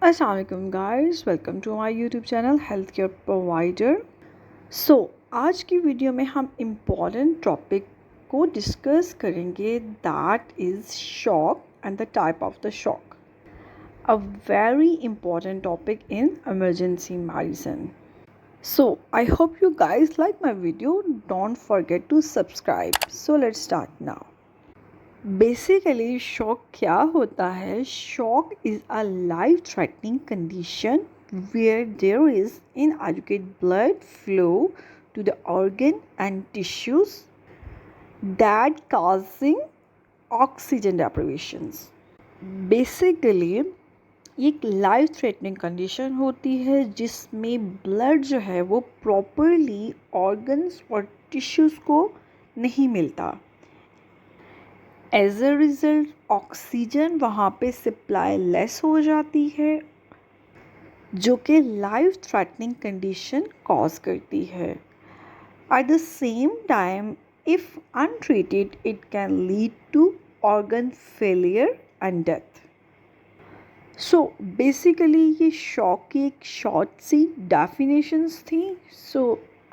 Assalamualaikum guys, welcome to my YouTube channel health care provider. आज की video में हम इम्पॉर्टेंट टॉपिक को डिस्कस करेंगे that is shock and the type of the shock, a very important topic in emergency medicine. So I hope you guys like my video. Don't forget to subscribe. So let's start now. Basically shock क्या होता है? Shock is a life threatening condition where there is inadequate blood flow to the organ and tissues that causing oxygen deprivations. Basically एक life threatening condition होती है जिसमें blood जो है वो प्रॉपरली ऑर्गन्स और टिश्यूज़ को नहीं मिलता। एज अ रिज़ल्ट ऑक्सीजन वहाँ पे सप्लाई लेस हो जाती है जो कि लाइफ थ्रेटनिंग कंडीशन कॉज करती है। At the same time if untreated it can lead to organ failure and death. So basically ये शॉक की एक शॉर्ट सी डेफिनेशंस थी।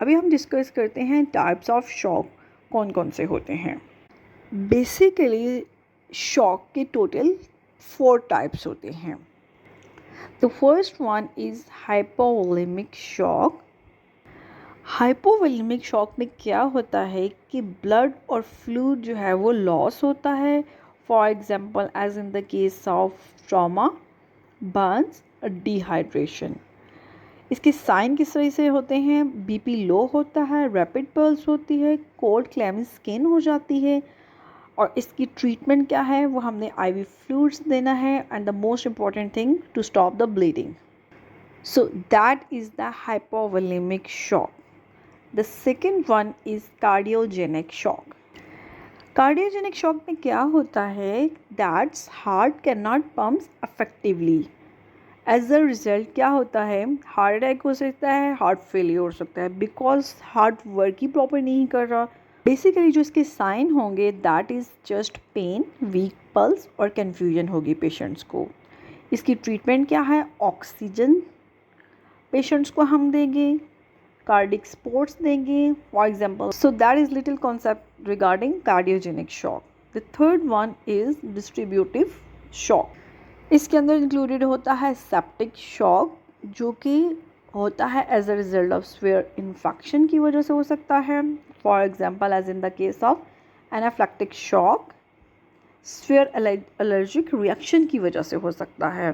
अभी हम डिस्कस करते हैं टाइप्स ऑफ शॉक कौन कौन से होते हैं। बेसिकली शॉक के टोटल 4 टाइप्स होते हैं। The first one is hypovolemic shock. Hypovolemic shock में क्या होता है कि ब्लड और फ्लूइड जो है वो लॉस होता है, for example as in the case of trauma, burns और डिहाइड्रेशन। इसके साइन किस तरह से होते हैं? बीपी लो होता है, रैपिड पल्स होती है, कोल्ड क्लैमी स्किन हो जाती है। और इसकी ट्रीटमेंट क्या है? वो हमने आईवी फ्लूइड्स देना है and the most important thing to stop the bleeding. So that is the hypovolemic shock. The second one is cardiogenic shock. Cardiogenic shock में क्या होता है? That's heart can not pump effectively. As a result क्या होता है? Heart attack हो सकता है, हार्ट फेलियर हो सकता है बिकॉज हार्ट वर्क ही प्रॉपर नहीं कर रहा। बेसिकली जो इसके साइन होंगे that is just pain, weak pulse और कन्फ्यूजन होगी पेशेंट्स को। इसकी ट्रीटमेंट क्या है? ऑक्सीजन पेशेंट्स को हम देंगे, कार्डिक सपोर्ट्स देंगे for example. So that is little concept regarding cardiogenic shock. The third one is distributive shock. इसके अंदर इंक्लूडेड होता है सेप्टिक शॉक जो कि होता है as a result of severe infection की वजह से हो सकता है, for example as in the case of anaphylactic shock. Severe allergic reaction की वजह से हो सकता है।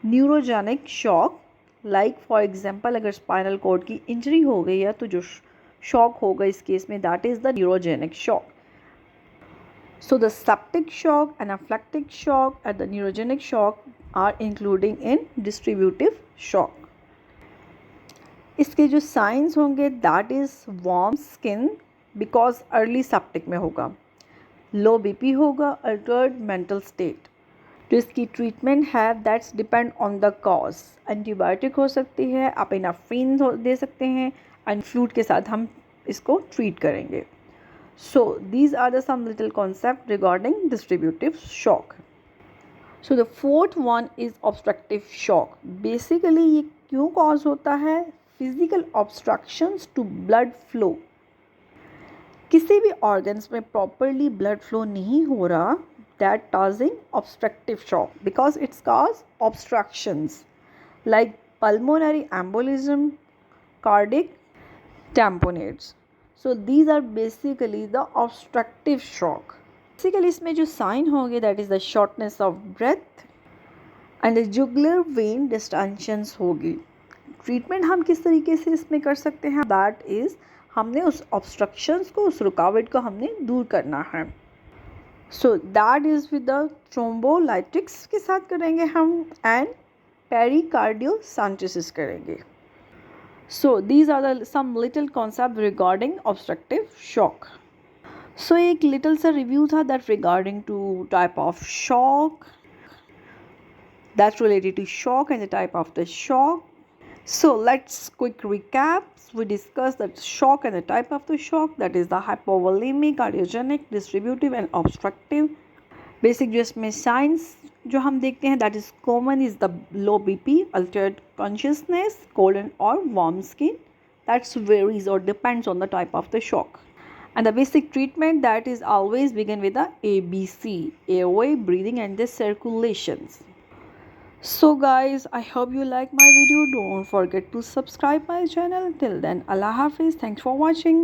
Neurogenic shock like for example अगर स्पाइनल कॉर्ड की इंजरी हो गई है तो जो शॉक होगा इस केस में that is the neurogenic shock. So the septic shock, anaphylactic shock and the neurogenic shock are including in distributive shock. इसके जो साइंस होंगे that is warm skin because early septic में होगा, लो बीपी होगा, Altered mental state. तो इसकी treatment है that's depend on the cause. Antibiotic हो सकती है, आप इनाफ्रीन दे सकते हैं एंड फ्लूइड के साथ हम इसको ट्रीट करेंगे। So these are the some little concept regarding distributive shock. So the fourth one is obstructive shock. Basically ये क्यों cause होता है? Physical obstructions to blood flow. किसी भी organs में properly blood flow नहीं हो रहा, that causing obstructive shock because it's cause obstructions like pulmonary embolism, cardiac tamponades. So these are basically the obstructive shock. Basically इसमें जो sign होंगे that is the shortness of breath and the jugular vein distensions होगी। Treatment हम किस तरीके से इसमें कर सकते हैं? दैट इज़ हमने उस obstructions को, उस रुकावट को हमने दूर करना है। सो that is with the thrombolytics के साथ करेंगे हम एंड पेरिकार्डियोसेंटेसिस करेंगे। So these are the some little concepts regarding obstructive shock. So एक little सा review था that regarding to type of shock that's related to shock and the type of the shock. So let's quick recap. We discussed the shock and the type of the shock, that is the hypovolemic, cardiogenic, distributive and obstructive. Basic जो इसमें signs जो हम देखते हैं that is common is the low BP, Altered consciousness, cold and और warm skin, that's varies और depends on the type of the shock. And the basic treatment that is always begin with the ABC, airway, breathing and the circulations. So guys, I hope you like my video. Don't forget to subscribe my channel. Till then, Allah Hafiz. Thanks for watching.